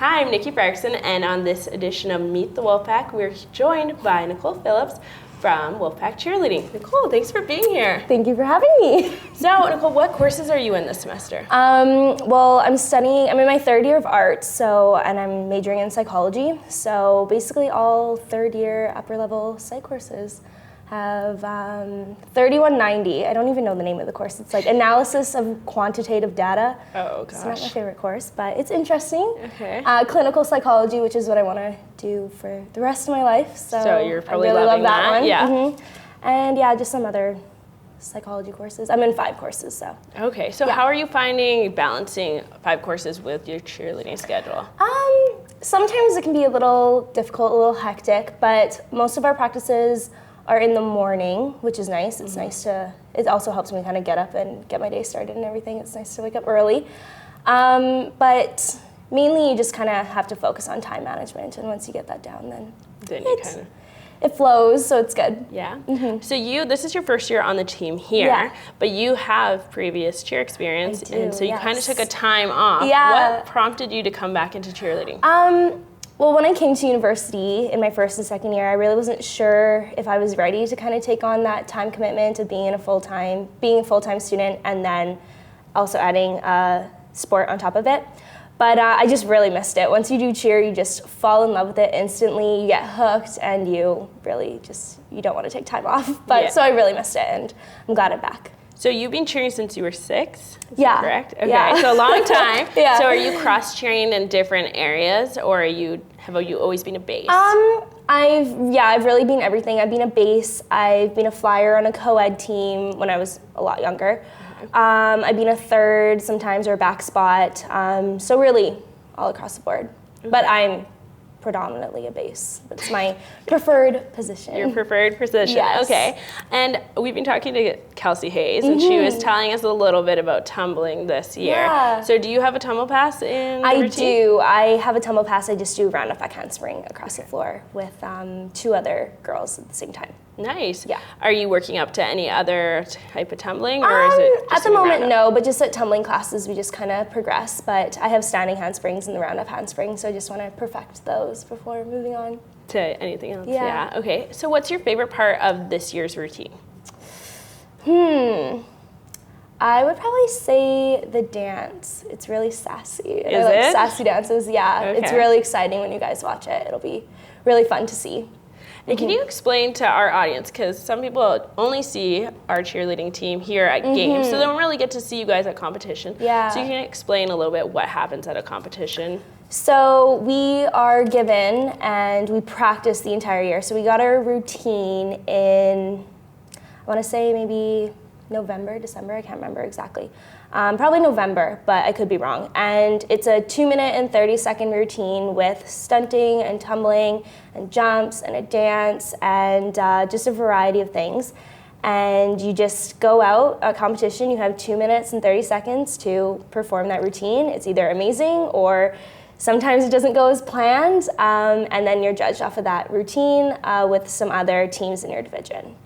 Hi, I'm Nikki Ferguson, and on this edition of Meet the Wolfpack, we're joined by Nicole Phillips from WolfPack Cheerleading. Nicole, thanks for being here. Thank you for having me. So, Nicole, what courses are you in this semester? Well, I'm in my third year of art, and I'm majoring in psychology. So basically all third year upper level psych courses have 3190. I don't even know the name of the course. It's like analysis of quantitative data. Oh, gosh. It's not my favorite course, but it's interesting. Okay. Clinical psychology, which is what I want to do for the rest of my life. So you're probably I really loving love that one. Yeah. Mm-hmm. And yeah, just some other psychology courses. I'm in 5 courses, so. Okay, so how are you finding balancing 5 courses with your cheerleading schedule? Sometimes it can be a little difficult, a little hectic, but most of our practices are in the morning, which is nice. It's nice to, it also helps me kind of get up and get my day started and everything. It's nice to wake up early. But mainly you just kind of have to focus on time management, and once you get that down, then it flows, so it's good. Yeah. Mm-hmm. So this is your first year on the team here, but you have previous cheer experience, and so you kind of took a time off. Yeah. What prompted you to come back into cheerleading? Well, when I came to university in my first and second year, I really wasn't sure if I was ready to kind of take on that time commitment of being a full-time student, and then also adding sport on top of it. But I just really missed it. Once you do cheer, you just fall in love with it instantly. You get hooked, and you really you don't want to take time off. But so I really missed it, and I'm glad I'm back. So you've been cheering since you were 6? Is that correct? Okay, yeah. So a long time. Yeah. So are you cross-trained in different areas, or have you always been a base? I've really been everything. I've been a base. I've been a flyer on a co-ed team when I was a lot younger. I've been a third sometimes, or a back spot. So really all across the board. Okay. But I'm predominantly a base. That's my preferred position. Your preferred position. Yes. Okay. And we've been talking to Kelsey Hayes, and she was telling us a little bit about tumbling this year. Yeah. So do you have a tumble pass in I routine? do. I have a tumble pass. I just do round up back handspring across the floor with 2 other girls at the same time. Nice. Yeah. Are you working up to any other type of tumbling, or is it just at the moment, roundup? no, but just at tumbling classes, we just kind of progress. But I have standing handsprings and the round-up handspring, so I just want to perfect those before moving on to anything else. Yeah. Okay. So what's your favorite part of this year's routine? I would probably say the dance. It's really sassy. I like sassy dances, yeah. Okay. It's really exciting when you guys watch it. It'll be really fun to see. And can you explain to our audience, because some people only see our cheerleading team here at games, so they don't really get to see you guys at competition. Yeah. So you can explain a little bit what happens at a competition. So we are given, and we practice the entire year. So we got our routine in, I want to say maybe November, December, I can't remember exactly. Probably November, but I could be wrong. And it's a 2-minute and 30-second routine with stunting and tumbling and jumps and a dance and just a variety of things. And you just go out, a competition, you have 2 minutes and 30 seconds to perform that routine. It's either amazing or sometimes it doesn't go as planned, and then you're judged off of that routine with some other teams in your division.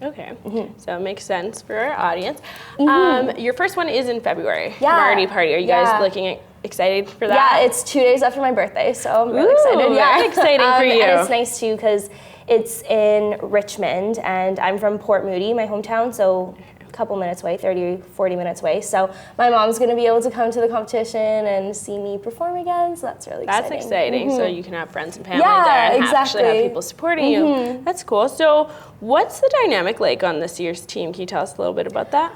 Okay, so it makes sense for our audience. Your first one is in February. Yeah. Marty Party. Are you guys excited for that? Yeah, it's 2 days after my birthday, so I'm really excited. Yeah, very exciting for you. And it's nice too because it's in Richmond, and I'm from Port Moody, my hometown, so a couple minutes away, 30, 40 minutes away. So my mom's going to be able to come to the competition and see me perform again, so that's really exciting. That's exciting. So you can have friends and family there and actually have people supporting you. That's cool. So what's the dynamic like on this year's team? Can you tell us a little bit about that?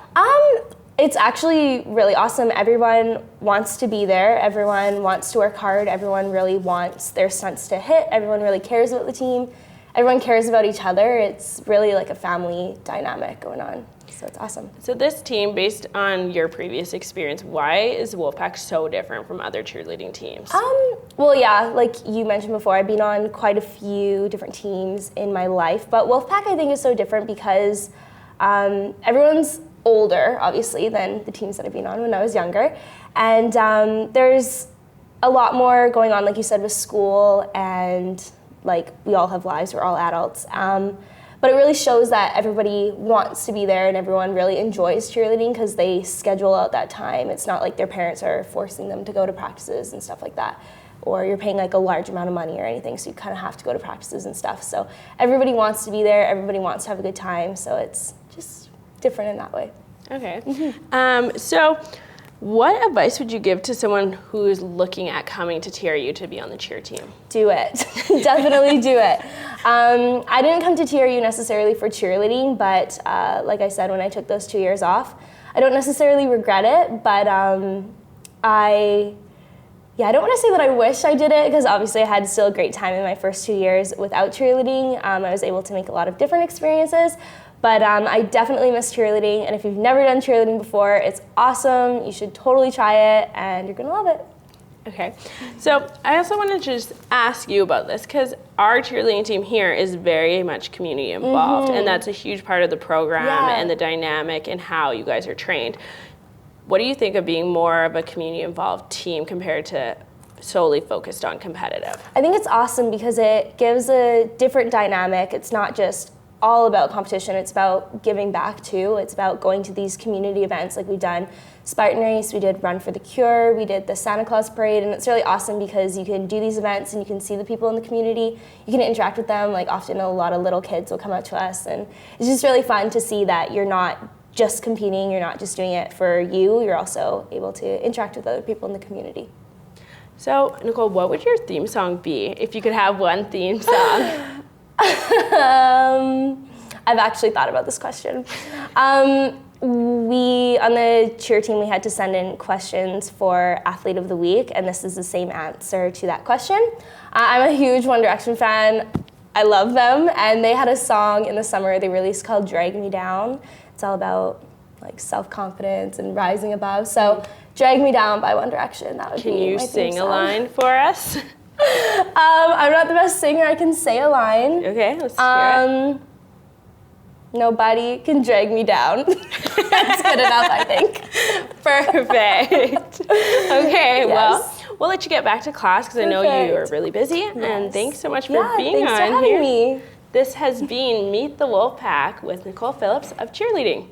It's actually really awesome. Everyone wants to be there. Everyone wants to work hard. Everyone really wants their stunts to hit. Everyone really cares about the team. Everyone cares about each other. It's really like a family dynamic going on. So it's awesome. So this team, based on your previous experience, why is WolfPack so different from other cheerleading teams? Well, yeah, like you mentioned before, I've been on quite a few different teams in my life, but WolfPack I think is so different because everyone's older, obviously, than the teams that I've been on when I was younger, and there's a lot more going on, like you said, with school, and like we all have lives, we're all adults. But it really shows that everybody wants to be there and everyone really enjoys cheerleading because they schedule out that time. It's not like their parents are forcing them to go to practices and stuff like that. or you're paying like a large amount of money or anything, so you kind of have to go to practices and stuff. So everybody wants to be there, everybody wants to have a good time, so it's just different in that way. Okay. So what advice would you give to someone who's looking at coming to TRU to be on the cheer team? Do it. Definitely do it. I didn't come to TRU necessarily for cheerleading, but like I said, when I took those 2 years off, I don't necessarily regret it, but I don't want to say that I wish I did it, because obviously I had still a great time in my first 2 years without cheerleading. I was able to make a lot of different experiences, but I definitely miss cheerleading, and if you've never done cheerleading before, it's awesome. You should totally try it, and you're going to love it. Okay, so I also wanted to just ask you about this, because our cheerleading team here is very much community involved, and that's a huge part of the program and the dynamic and how you guys are trained. What do you think of being more of a community involved team compared to solely focused on competitive? I think it's awesome because it gives a different dynamic. It's not just all about competition, it's about giving back too. It's about going to these community events, like we've done Spartan Race, we did Run for the Cure, we did the Santa Claus Parade, and it's really awesome because you can do these events and you can see the people in the community, you can interact with them. Like often a lot of little kids will come up to us, and it's just really fun to see that you're not just competing, you're not just doing it for you, you're also able to interact with other people in the community. So, Nicole, what would your theme song be if you could have one theme song? I've actually thought about this question. We, on the cheer team, we had to send in questions for Athlete of the Week, and this is the same answer to that question. I'm a huge One Direction fan. I love them, and they had a song in the summer they released called Drag Me Down. It's all about like self-confidence and rising above. So Drag Me Down by One Direction, that would be my theme song. Can you sing a line for us? I'm not the best singer, I can say a line. Okay, let's hear it. Nobody can drag me down. That's good enough, I think. Perfect. Okay, well, we'll let you get back to class because I know you are really busy. Yes. And thanks so much for being thanks on for having here. me. This has been Meet the Wolfpack with Nicole Phillips of cheerleading.